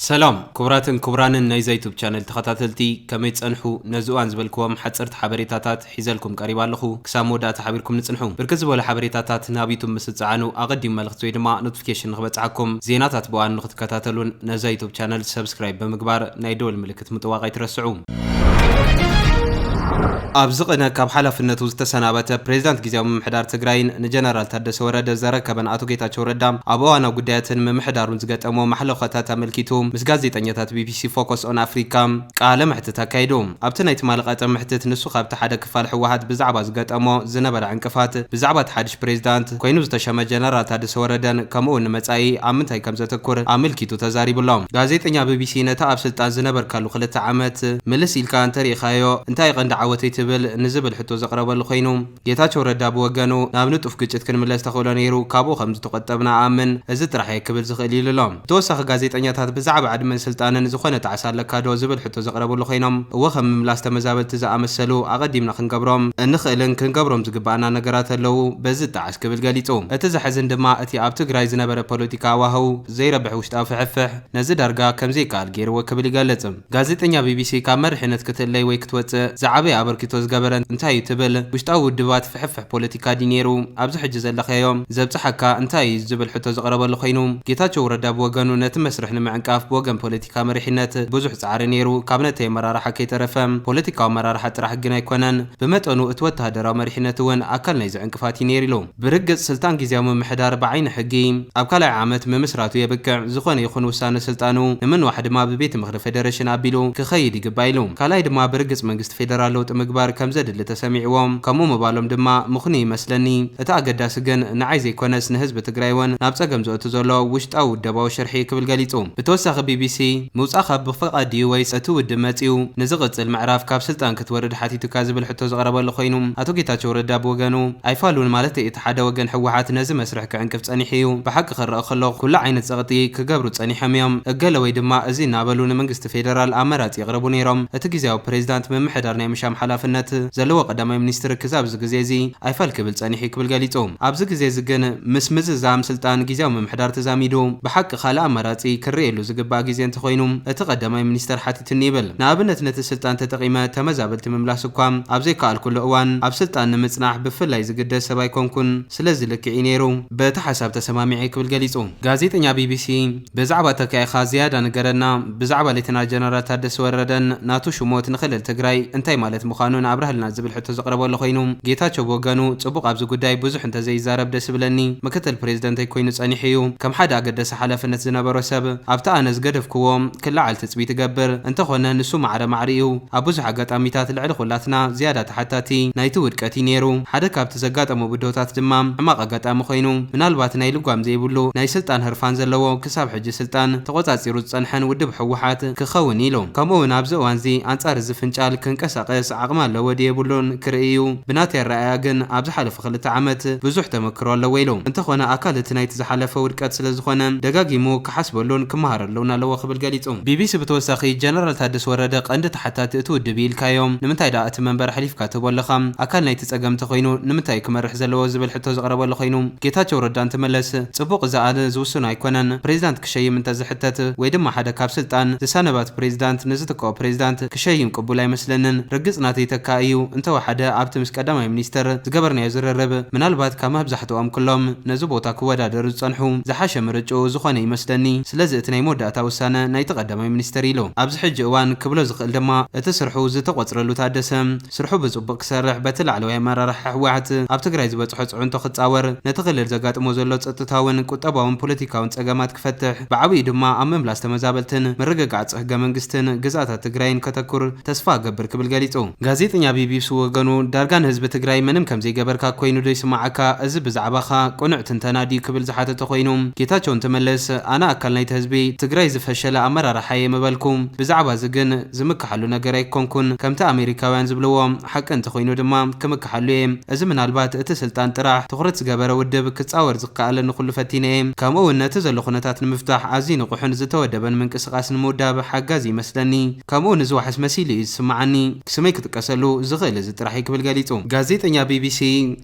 سلام كبراتن كبرانن نايز يوتيوب channel تخاتلتي كمي تصنحو نزوان زبلكم حصرت حبريتاتات حيزلكم قريبا لخو كسامودا تحبيركم نصنحو بركز ولا حبريتاتات نابيتم مسصعانو اقدم ملخت ويدما نوتيفيكيشن نخبصعكم زيناتات بوان نختكاتلون نايز يوتيوب channel سبسكرايب بمغبار نايدول ملكت متواقع ترسعو أبزقنا كاب حلفنته زتسنابته بريزيدنت جيزاو ممحدار تግራይን ንጀነራል ታደሰ ወረደ ዘረከበን አቶ ጌታቸው ረዳ አበዋና ጉዳያትን መምሕዳሩን ዝገጠሞ ማሕለኸታት አመልኪቱ ምስ ጋዜጠኛታት ቢቢሲ ፎከስ ኦን አፍሪካ ቃለ መሕተት አካይዶ ኣብቲ ናይቲ ማልቃጠ መሕተት ንሱ ካብቲ ሓደ ክፋል ሕወሓት ብዛዕባ ዝገጠሞ ዝነበረ ዕንቅፋት ብዛዕባ ሓድሽ ፕሬዝዳንት ኮይኑ ዝተሸመ ጀነራል ታደሰ ወረደን ከምኡ ንመጻኢ ኣብ ምንታይ ከም ዘተኩር አመልኪቱ ተዛሪብሎም ጋዜጠኛ ቢቢሲ ነታ ኣብ ስልጣን ዝነበርካሉ 2 ዓመት ምልስ ኢልካ እንተሪኻዮ እንታይ ቀንዲ ዓወተይ بل نزبل حتو زقرب الخينو ጌታቸው ረዳ በወገኑ ናብ ንጡፍ ግጭት ክንምለስ ተኸሎ ነይሩ ካብኡ ከምዝ ተቆጠብና ኣምን እዚ ጥራሕ ይክብል ዝኽእል ኢሎም ተወሳኺ ጋዜጠኛታት ብዛዕባ ዕድመን ስልጣንን ዝኾነ ተዓሳለካዶ ዝብል ሕቶ ዘቕረበሉ ኮይኖም እወ ከም ምላስ ተመዛበልቲ ዝኣመሰሉ ኣቐዲምና ክንገብሮም እንኽእልን ክንገብሮም ዝግባአና ነገራት ኣለዉ በዚ ጣዓስ ክብል ገሊጹ እቲ ዝሕዝን ድማ እቲ ኣብ ትግራይ ዝነበረ ፖለቲካ ዋህው ዘይረብሕ ውሽጣዊ ፍሕፍሕ ነዚ ዳርጋ ከምዘይከኣል ገይርዎ ክብል ይገልጽ ጋዜጠኛ ቢቢሲ ካብ መሪሕነት ክትለይ ወይ ክትወፅእ ዝዓበየ ኣበርኪቶ ዝገበረን እንታይ ትብል ውሽጣዊ ውድባት ፍሕፍሕ ፖለቲካ ዲኔሩ ኣብዚ ሕጂ ዘለኸዮም ዘብጽሐካ እንታይ ዝብል ሕቶ ዘቕረበሉ ኮይኑ ጌታቸው ረዳ በወገኑ ነቲ መስርሕ ንምዕንቃፍ በወገን ፖለቲካ መሪሕነት ብዙሕ ጻዕሪ ነይሩ ካብ ነቲ መራርሓ ከይተረፈም ፖለቲካዊ መራርሓ ጥራሕ ግን ኣይኮነን ብመጠኑ እቲ ወተሃደራዊ መሪሕነት እውን ኣካል ናይ ዝዕንቅፋት ነይሩ ኢሉ ብርግጽ ስልጣን ጊዜያዊ ምምሕዳር ብዓይኒ ሕጊ ኣብ ካልኣይ ዓመት ምምስራቱ የብቅዕ ዝኾነ ይኹን ውሳነ ስልጣኑ ንምንዋሕ ድማ ብቤት ምክሪ ፌደሬሽን ኣቢሉ ክኸይድ ይግባእ ኢሉ ካልኣይ ድማ ብርግጽ መንግስቲ ፌደራል ለውጢ ምግባር ከም ዘድሊ ተሰሚዕዎም ከምኡ ምባሎም ድማ ምኽኒ ይመስለኒ እቲ ኣገዳሲ ግን ንዓይ ዘይኮነስ ንህዝቢ ትግራይ እውን ናብ ጸገም ዘእቱ ዘሎ ውሽጣዊ ውደባዊ ሽርሒ ክብል ገሊጹ ብተወሳኺ ቢቢሲ ምውጻእኻ ብፍቓድ ድዩ ወይስ እቲ ውድብ መጺኡ ንዝቕጽል ምዕራፍ ካብ ስልጣን ክትወርድ ሓቲቱካ ዝብል ሕቶ ዘቕረበሉ ኮይኑ ኣቶ ጌታቸው ረዳ ብወገኑ ኣይፋሉን ማለት እቲ ሓደ ወገን ሕወሓት ነዚ መስርሕ ክዕንቅፍ ጸኒሕ እዩ ብሓቂ ክረአ ከሎ ኩሉ ዓይነት ጸቕጢ ክገብሩ ጸኒሖም እዮም እገለ ወይ ድማ እዚ እናበሉ ንመንግስቲ ፌደራል ኣመራጺ የቕርቡ ነይሮም እቲ ጊዜያዊ ፕሬዝዳንት ምምሕዳር ናይ ምሻም ሓላፍነት ዘለዎ ቀዳማይ ሚኒስትር ክዛብ ዝግዜ እዚ ኣይፋል ክብል ጸኒሕ ክብል ገሊጹ ኣብዚ ግዜ እዚ ግን ምስ ምዝዛም ስልጣን ጊዜያዊ ምምሕዳር ተዛሚዱ ብሓቂ ካልእ ኣመራጺ ክርኤሉ ዝግባእ ግዜ እንተኮይኑ እቲ ቀዳማይ ሚኒስትር ሓቲትኒ ይብል ንኣብነት ነቲ ስልጣን ተጠቒመ ተመዛበልቲ ምምላስ እኳ ኣብ ዘይከኣል ኩሉ እዋን ኣብ ስልጣን ንምጽናሕ ብፍላይ ዝግደስ ሰብ ኣይኮንኩን ስለዚ ልክዒ ነይሩ በቲ ሓሳብ ተሰማሚዐ ክብል ገሊጹ ጋዜጠኛ ቢቢሲ ብዛዕባ ተካይኻ ዝያዳ ነገረና ብዛዕባ ሌተናል ጀነራል ታደሰ ወረደን ናቱ ሽሞት ንኽልል ትግራይ እንታይ ማለት ምዃኑን ኣብረህልና ዝብል ሕቶ ዘቕረበሉ ኮይኑ ጌታቸው በወገኑ ጽቡቕ ኣብዚ ጉዳይ ብዙሕ እንተዘይዛረብ ደስ ብለኒ ምክትል ፕሬዝዳንት ኮይኑ ጸኒሕ እዩ ከም ሓደ ኣገዳሲ ሓላፍነት ዝነበሮ ሰብ ኣብቲ ኣነ ዝገደፍክዎ ክላዓል ትጽቢት ይገብር እንተኾነ ንሱ ማዕረ ማዕሪኡ ኣብ ብዙሕ ኣጋጣሚታት ልዕሊ ኩላትና ዝያዳ ተሓታቲ ናይቲ ውድቀት ነይሩ ሓደ ካብቲ ዘጋጠሙ ብድሆታት ድማ ሕማቕ ኣጋጣሚ ኮይኑ ምናልባት ናይ ልጓም ዘይብሉ ናይ ስልጣን ህርፋን ዘለዎ ክሳብ ሕጂ ስልጣን ተቆጻጺሩ ዝጸንሐን ውድብ ሕወሓት ክኸውን ኢሉ ከምኡውን ኣብዚ እዋን እዚ ኣንጻር እዚ ፍንጫል ክንቀሳቐስ ዓቕሚ ኣለዎ የብሉን ክርእዩ ብናትያ ረኣያ ግን ኣብ ዝሓለፈ 2 ዓመት ብዙሕ ተመክሮ ኣለዎ ኢሉ እንተኾነ ኣካል እቲ ናይቲ ዝሓለፈ ውድቀት ስለ ዝኾነ ደጋጊሙ ክሓስበሉን ክመሃረሉን ኣለዎ ክብል ገሊጹ ቢቢሲ ብተወሳኺ ጀነራል ታደሰ ወረደ ቀንዲ ተሓታቲ እቲ ውድብ ኢልካዮም ንምንታይ ዳ እቲ መንበር ሓሊፍካ ትበለኻ ኣካል ናይቲ ጸገም ተኮይኑ ንምንታይ ክመርሕ ዘለዎ ዝብል ሕቶ ዘቕረበሉ ኮይኑ ጌታቸው ረዳ እንትመለስ ጽቡቕ ዝኣለ ዝውስኑ ኣይኮነን ፕሬዝዳንት ክሸይም እንተዝሕተት ወይ ድማ ሓደ ካብ ስልጣን ዝሰነባት ፕሬዝዳንት ንዝተከኦ ፕሬዝዳንት ክሸይም ቅቡል ኣይመስለንን ርግጽ ናተይ ተካ እዩ እንተወሓደ ኣብቲ ምስ ቀዳማይ ሚኒስተር ዝገበርናዮ ዝረረብ ምናልባት ካብ መብዛሕትኦም ኩሎም ነዚ ቦታ ክወዳደሩ ዝጸንሑ ዝሓሸ ምርጭኡ ዝኾነ ይመስለኒ ስለዚ እቲ ናይ መወዳእታ ውሳነ ናይቲ ቀዳማይ ሚኒስተር ኢሉ ኣብዚ ሕጂ እዋን ክብሎ ዝኽእል ድማ እቲ ስርሑ ዝተቆጽረሉ ታደሰ ስርሑ ብጽቡቕ ክሰርሕ በቲ ላዕለዋይ ኣመራርሓ ሕወሓት ኣብ ትግራይ ዝበጽሖ ጽዕንቶ ክጻወር ነቲ ክልል ዘጋጥሞ ዘሎ ጸጥታውን ቁጠባውን ፖለቲካውን ጸገማት ክፈትሕ ብዓብዪ ድማ ኣብ ምምላስ ተመዛበልትን ምርግጋጽ ህገ መንግስትን ግዛታት ትግራይን ከተኩር ተስፋ ገብር ክብል ገሊጹ ጋዜጠኛ ቢቢሲ ወገኑ ዳርጋን ህዝቢ ትግራይ ምንም ከም ዘይገበርካ ኮይኑ ዶ ይስማዓካ እዚ ብዛዕባኻ ቁኑዕ ትንተና ድዩ ክብል ዝሓተተ ኮይኑ ጌታቸው እንትመለስ ኣነ ኣካል ናይቲ ህዝቢ ትግራይ ዝፈሸለ ኣመራርሓ የመበልኩም ብዛዕባ እዚ ግን ዝምክሓሉ ነገር ኣይኮንኩን ከምቲ ኣሜሪካውያን ዝብልዎም ሓቂ እንተኮይኑ ድማ ክምክሓሉ እየ እዚ ምናልባት እቲ ስልጣን ጥራሕ ትኹረት ዝገበረ ውድብ ክጻወር ዝከኣለኒ ኩሉ ፈቲነ እየ ከምኡውን ነቲ ዘሎ ኩነታት ንምፍታሕ ኣዝዩ ንቑሕን ዝተወደበን ምንቅስቓስ ንምውዳብ ሓጋዝ ይመስለኒ ከምኡውን ዝዋሕስ መሲሉ እዩ ዝስማዓኒ ክስመይ ክትቀሰሉ ክምለሰሉ ዝኽእል ዝጥራሕ ክብል ገሊጹ ጋዜጠኛ ቢቢሲ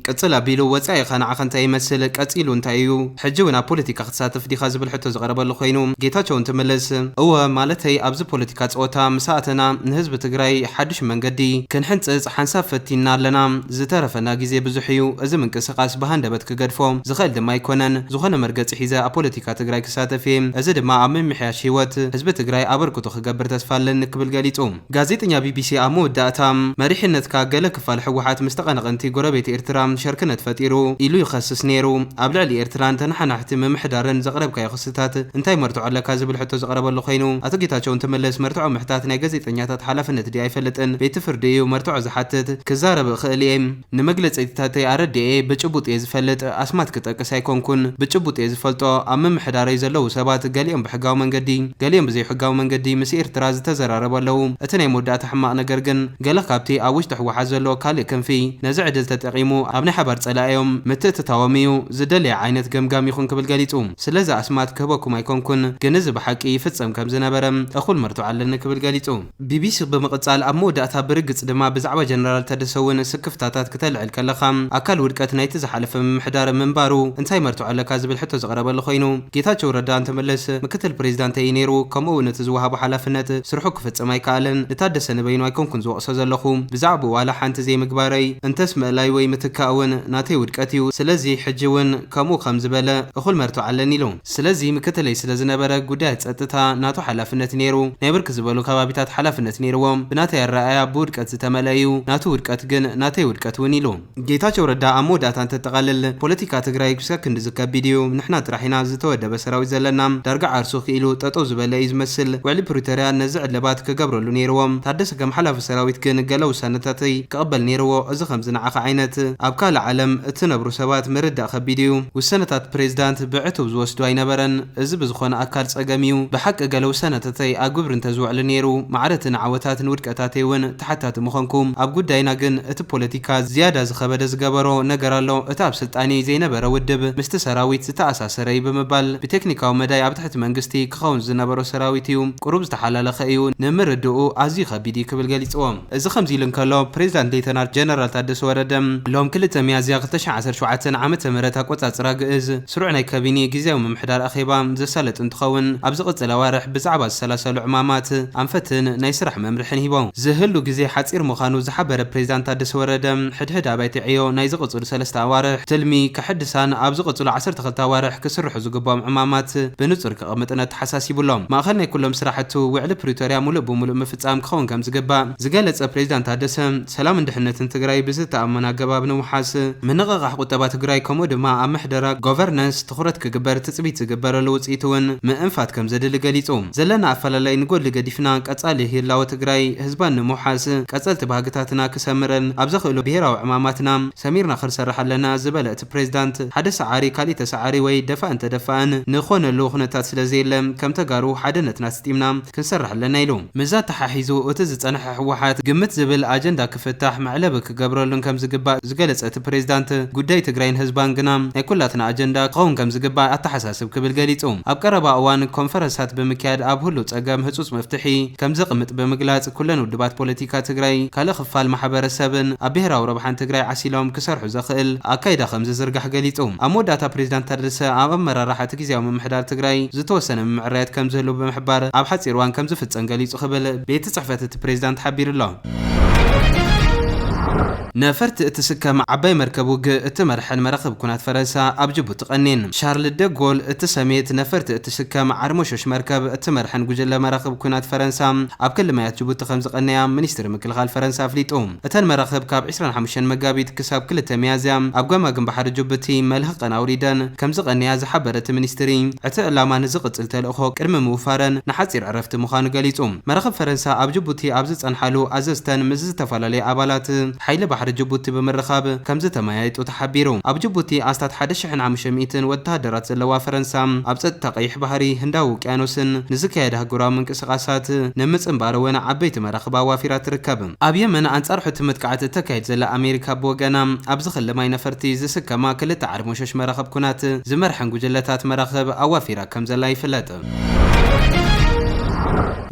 ቅጽል ኣቢሉ ወጻኢ ኸናዓ ኸንታይ ይመስል ቀጺሉ እንታይ እዩ ሕጂ እውን ኣብ ፖለቲካ ክትሳተፍ ዲኻ ዝብል ሕቶ ዝቐረበሉ ኮይኑ ጌታቸው እንትመለስ እወ ማለተይ ኣብዚ ፖለቲካ ጸወታ ምሳኣተና ንህዝቢ ትግራይ ሓድሽ መንገዲ ክንሕንጽጽ ሓንሳብ ፈቲና ኣለና ዝተረፈና ግዜ ብዙሕ እዩ እዚ ምንቅስቓስ ብሃንደበት ክገድፎ ዝኽእል ድማ ኣይኮነን ዝኾነ መርገፂ ሒዘ ኣብ ፖለቲካ ትግራይ ክሳተፍ እዚ ድማ ኣብ ምምሕያሽ ህይወት ህዝቢ ትግራይ ኣበርክቶ ክገብር ተስፋ ኣለኒ ክብል ገሊጹ ጋዜጠኛ ቢቢሲ ኣብ መወዳእታ መሪሕነትካ ገለ ክፋል ሕወሓት ምስ ተቐነቐንቲ ጎረቤት ኤርትራ ሸርክነት ፈጢሩ ኢሉ ይኸስስ ነይሩ ኣብ ልዕሊ ኤርትራን ተናሓናሕቲ ምምሕዳርን ዘቕረብካዮ ክስታት እንታይ መርትዖ ኣለካ ዝብል ሕቶ ዘቕረበሉ ኮይኑ ኣቶ ጌታቸው እንትመለስ መርትዖ ምሕታት ናይ ጋዜጠኛታት ሓላፍነት ድያ ኣይፈልጥን ቤት ፍርዲ እዩ መርትዖ ዝሓትት ክዛረብ እኽእል እየ ንመግለፂታተይ ኣረዲኤ ብጭቡጥ እየ ዝፈልጥ ኣስማት ክጠቅስ ኣይኮንኩን ብጭቡጥ እየ ዝፈልጦ ኣብ ምምሕዳረይ ዘለዉ ሰባት ገሊኦም ብሕጋዊ መንገዲ ገሊኦም ብዘይሕጋዊ መንገዲ ምስ ኤርትራ ዝተዘራረቡ ኣለዉ እቲ ናይ መወዳእታ ሕማቕ ነገር ግን ገለ ካብቲ ኣብ ውሽጢ ሕወሓት ዘሎ ካልእ ክንፊ ነዚ ዕድል ተጠቒሙ ኣብ ናይ ሓባር ጸላእዮም ምትእትታዎም እዩ ዝደልየ ዓይነት ገምጋም ይኹን ክብል ገሊጹ ስለዚ ኣስማት ክህበኩም ኣይኮንኩን ግን እዚ ብሓቂ ይፍጸም ከም ዝነበረ እኹል መርትዖ ኣለኒ ክብል ገሊጹ ቢቢሲ ብምቕጻል ኣብ መወዳእታ ብርግጽ ድማ ብዛዕባ ጀነራል ታደሰ እውን ስክፍታታት ክትልዕል ከለኻ ኣካል ውድቀት ናይቲ ዝሓለፈ ምምሕዳር ምንባሩ እንታይ መርትዖ ኣለካ ዝብል ሕቶ ዝቐረበሉ ኮይኑ ጌታቸው ረዳ እንትመለስ ምክትል ፕሬዚዳንት እዩ ነይሩ ከምኡ እውን እቲ ዝወሃቡ ሓላፍነት ስርሑ ክፍጽም ኣይከኣለን ንታደሰ ንበይኑ ኣይኮንኩን ዝወቕሶ ዘለኹ ብዛዕባ ዋላ ሓንቲ ዘይምግባረይ እንተስ ምእላይ ወይ ምትካእ እውን ናተይ ውድቀት እዩ ስለዚ ሕጂ እውን ከምኡ ከም ዝበለ እኹል መርትዖ ኣለኒ ኢሉ ስለዚ ምክትለይ ስለ ዝነበረ ጉዳይ ጸጥታ ናቱ ሓላፍነት ነይሩ ናይ ብርክ ዝበሉ ከባቢታት ሓላፍነት ነይርዎም ብናተይ ኣረኣያ ብውድቀት ዝተመልአ እዩ ናቱ ውድቀት ግን ናተይ ውድቀት እውን ኢሉ ጌታቸው ረዳ ኣብ መወዳእታ እንተጠቓልል ፖለቲካ ትግራይ ክሳብ ክንዲ ዝከቢድ እዩ ንሕና ጥራሒና ዝተወደበ ሰራዊት ዘለና ዳርጋ ዓርሱ ክኢሉ ጠጠው ዝበለ እዩ ዝመስል ውዕሊ ፕሪቶርያ ነዚ ዕለባት ክገብረሉ ነይርዎም ታደሰ ከም ሓላፊ ሰራዊት ግን ገለ ውሳነታተይ ክቕበል ነይርዎ እዚ ከም ዝነዓኸ ዓይነት ኣብ ካልእ ዓለም እትነብሩ ሰባት ምርዳእ ከቢድ እዩ ውሳነታት ፕሬዚዳንት ብዕቱብ ዝወስዱ ኣይነበረን እዚ ብዝኾነ ኣካል ጸገም እዩ ብሓቂ ገለ ውሳነታተይ ኣብ ግብሪ እንተዝውዕሉ ነይሩ ማዕረትን ዓወታትን ውድቀታተይ እውን ተሓታቲ ምኾንኩም ኣብ ጉዳይና ግን እቲ ፖለቲካ ዝያዳ ዝኸበደ ዝገበሮ ነገር ኣሎ እቲ ኣብ ስልጣኒ ዘይነበረ ውድብ ምስቲ ሰራዊት ዝተኣሳሰረ እዩ ብምባል ብቴክኒካዊ መዳይ ኣብ ትሕቲ መንግስቲ ክኸውን ዝነበሮ ሰራዊት እዩ ቁሩብ ዝተሓላለኸ እዩ ንምርድኡ ኣዝዩ ከቢድ እዩ ክብል ገሊጽዎም እዚ ከምዚ ኢሉ እንከሎ ፕሬዚዳንት ሌተናል ጀነራል ታደሰ ወረደ ሎም 2 ሚያዝያ 2017 ዓመተ ምህረት ኣቆጻጽራ ግእዝ ስሩዕ ናይ ካቢነ ጊዜያዊ ምምሕዳር ኣኼባ ዘሳለጥ እንትኸውን ኣብ ዝቕጽለ ኣዋርሕ ብዛዕባ ዝሰላሰሉ ዕማማት ኣንፈትን ናይ ስራሕ መምርሕን ሂቦም ዝህሉ ግዜ ሓፂር ምዃኑ ዝሓበረ ፕሬዚዳንት ታደሰ ወረደ ሕድሕድ ኣባይቲ ዕዮ ናይ ዝቕጽሉ 3 ኣዋርሕ ትልሚ ክሕድሳን ኣብ ዝቕጽሉ 12 ኣዋርሕ ክስርሑ ዝግባኦም ዕማማት ብንጹር ክቕምጥነት ተሓሳሲቡሎም ማእኸል ናይ ኩሎም ስራሕቱ ውዕሊ ፕሪቶርያ ሙሉእ ብምሉእ ምፍጻም ክኸውን ከም ዝግባእ ዝገለጸ ፕሬዚዳንት ታደሰ ሰላም እንድሕነትን ትግራይ ብዝተኣመነ ኣገባብ ንምውሓስ ምንቕቓሕ ቁጠባ ትግራይ ከምኡ ድማ ኣብ ምሕደራ ጎቨርናንስ ትኹረት ክግበር ትጽቢት ዝግበረሉ ውፅኢት እውን ምእንፋት ከም ዘድሊ ገሊጹ ዘለና ኣፈላላይ ንጎሊ ገዲፍና ቀጻሊ ህላወ ትግራይ ህዝባን ንምውሓስ ቀጸልቲ ባህግታትና ክሰምረን ኣብ ዘኽእሉ ብሄራዊ ዕማማትና ሰሚርና ክንሰርሕ ኣለና ዝበለ እቲ ፕሬዚዳንት ሓደ ሰዓሪ ካሊእ ተሰዓሪ ወይ ደፋእን ተደፋእን ንኾነሉ ኩነታት ስለዘየለ ከም ተጋሩ ሓደነትና ስጢምና ክንሰርሕ ኣለና ኢሉ ምዛ ተሓሒዙ እቲ ዝጸንሐ ሕወሓት ግምት ዝብል ኣጀንዳ ክፍታሕ መዕለብ ክገብረሉን ከም ዝግባእ ዝገለጸ እቲ ፕሬዚዳንት ጉዳይ ትግራይን ህዝባን ግና ናይ ኩላትና ኣጀንዳ ክኸውን ከም ዝግባእ ኣተሓሳስብ ክብል ገሊጹ ኣብ ቀረባ እዋን ኮንፈረንሳት ብምክያድ ኣብ ሁሉ ጸገም ህጹጽ መፍትሒ ከም ዘቕምጥ ብምግላጽ ኩለን ውድባት ፖለቲካ ትግራይ ካልእ ክፋል ማሕበረሰብን ኣብ ብሄራዊ ረብሓን ትግራይ ዓሲሎም ክሰርሑ ዘኽእል ኣካይዳ ከም ዝዝርጋሕ ገሊጹ ኣብ መወዳእታ ፕሬዚዳንት ታደሰ ኣብ ኣመራርሓ እቲ ጊዜያዊ ምምሕዳር ትግራይ ዝተወሰነ ምምዕራያት ከም ዝህሉ ብምሕባር ኣብ ሓፂር እዋን ከም ዝፍጸም ገሊጹ ክብል ቤት ጽሕፈት እቲ ፕሬዚዳንት ሓቢሩ ኣሎ ነፈርት እትስከም ዓባይ መርከብ ውግእ እትመርሐን መራኸብ ኩናት ፈረንሳ ኣብ ጅቡቲ ቀኒን ሻርል ደጎል እትሰሜት ነፈርት እትስከም ዓርሞሾሽ መርከብ እትመርሐን ጉጅለ መራኸብ ኩናት ፈረንሳ ኣብ ክልል ማያት ጅቡቲ ከም ዝቐነያ ሚኒስትሪ ምክልኻል ፈረንሳ ኣፍሊጡ እተን መራኸብ ካብ 25 መጋቢት ክሳብ 2 ሚያዝያ ኣብ ገማግም ባሕሪ ጅቡቲ መልህቐን ኣውሪደን ከም ዝቐነያ ዝሓበረት ሚኒስትሪ እቲ ዕላማ ንዝቕጽል ተልእኾ ቅድሚ ምውፋረን ንሓፂር ዕረፍቲ ምዃኑ ገሊጹ መራኸብ ፈረንሳ ኣብ ጅቡቲ ኣብ ዝጸንሓሉ ኣዘዝተን ምስ ዝተፈላለዩ ኣባላት ሓይሊ ባሕሪ ጅቡቲ ብምርኻብ ከም ዝተመያየጡ ተሓቢሩ ኣብ ጅቡቲ ኣስታት 1500 ወተሃደራት ዘለዋ ፈረንሳ ኣብ ጸጥታ ቀይሕ ባህሪ ህንዳዊ ውቅያኖስን ንዝካየደ ሃገራዊ ምንቅስቓሳት ንምጽንባር እውን ዓበይቲ መራኽብ ኣዋፊራ ትርከብ ኣብ የመን ኣንጻር ሕቲ ምጥቃዕቲ ተካይድ ዘላ ኣሜሪካ ብወገና ኣብ ዝኽልማይ ነፈርቲ ዝስከማ ክልተ ዓርሞሾሽ መራኸብ ኩናት ዝመርሐን ጉጅለታት መራኸብ ኣዋፊራ ከም ዘላ ይፍለጥ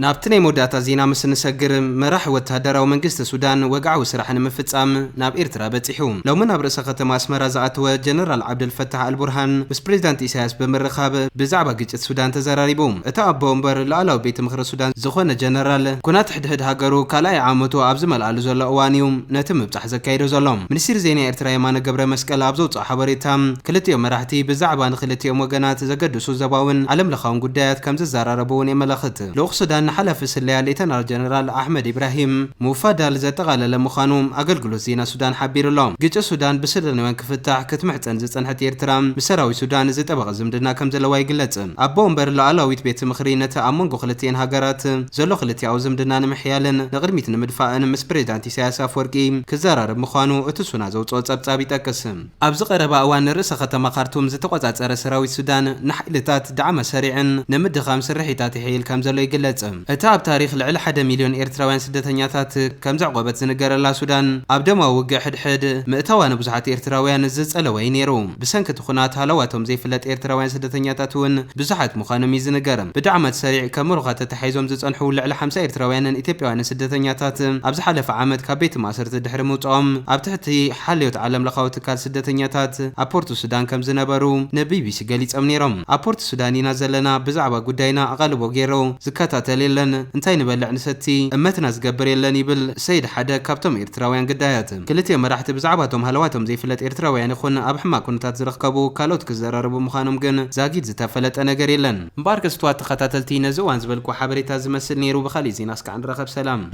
نابتني موداتا زينا مسن سجر مراح وتهدروا منجست السودان وقعوا سرحن مفتام ناب إرترا بتحوم لو من أبرز ختم أسمر زعتوا جنرال عبد الفتاح البرهان بس بريزيدنت إساس بمرخاب بزعبة جيت السودان تزراري بوم أتى بومبر لعلو بيت مخر السودان زخون جنرال كنات حد هاجرو كلاي عامتو أبزمل على زول أوانيوم نتم بتحز كايرو زلهم من يصير زيني إرترا يمان قبر مسكال أبزوت حبريتام كلتيوم مراحتي بزعبة نخلتيوم وجنات زجد سوزباون علم لخون قدات كم زراربون ملخت لو السودان حلف السلية لتنار جنرال أحمد إبراهيم مفادل زتغال لمخانوم أقل زينا السودان حبير اللهم جيت السودان بسر نوان كفتح كتمحت أنزت أن حتى إرترام بسراوي السودان زت أبغى زمدنا كم زلواي قلت أبوم برلا علويت بيت مخرينة أمون قخلتين هاجرات زلو خلتي أو زمدنا نمحيالا نغرميت نمدفعن مسبريد أنتي سياسة فورقيم كزرار بمخانو اتسونا زوت أبتابي تكسم أبزق ربا أوان الرئيس ختم خرطوم زتقوت أرى سراوي السودان نحيلتات دعم سريعا نمد خامس الرحيتات حيل كم زلواي قلت أتاب تاريخ لعل 1 مليون إرتراويان سدتنياتات كم زعقوبة زنقر الله السودان أبدما وقع حد مئتوان بزحات إرتراويان زز ألوي نيرو بسنك تخونات هلواتهم زي فلت إرتراويان سدتنياتاتون بزحات مخانمي زنقرم بدعمت سريع كمرغة تحيزهم زز أنحو لعل 5 إرتراويان إثيوبيوان سدتنياتات أبزح حلف عامد كابيت ماسرت الدحر موتهم أبتحتي حل يتعلم لخوت كال سدتنياتات أبورتو السودان كم زنبرو نبي بيش قاليت أمنيرم أبورت السوداني نازلنا بزعبا قدينا أغلبو غيرو زكاتات ليلن انتي نبلع نستي امتنا زقبر يلن يبل سيد حدا كابتم إرتراويان قدايات كلتي مراحت بزعباتهم هلواتهم زي فلت إرتراويان يخون أب حما كنتات زرخكبو كالوت كزراربو مخانم جن زاقيد زتفلت أنا قريلن مبارك استوات تخطاتلتي نزوان زبلكو حبريتا زمسل نيرو بخالي زيناسك عن رخب سلام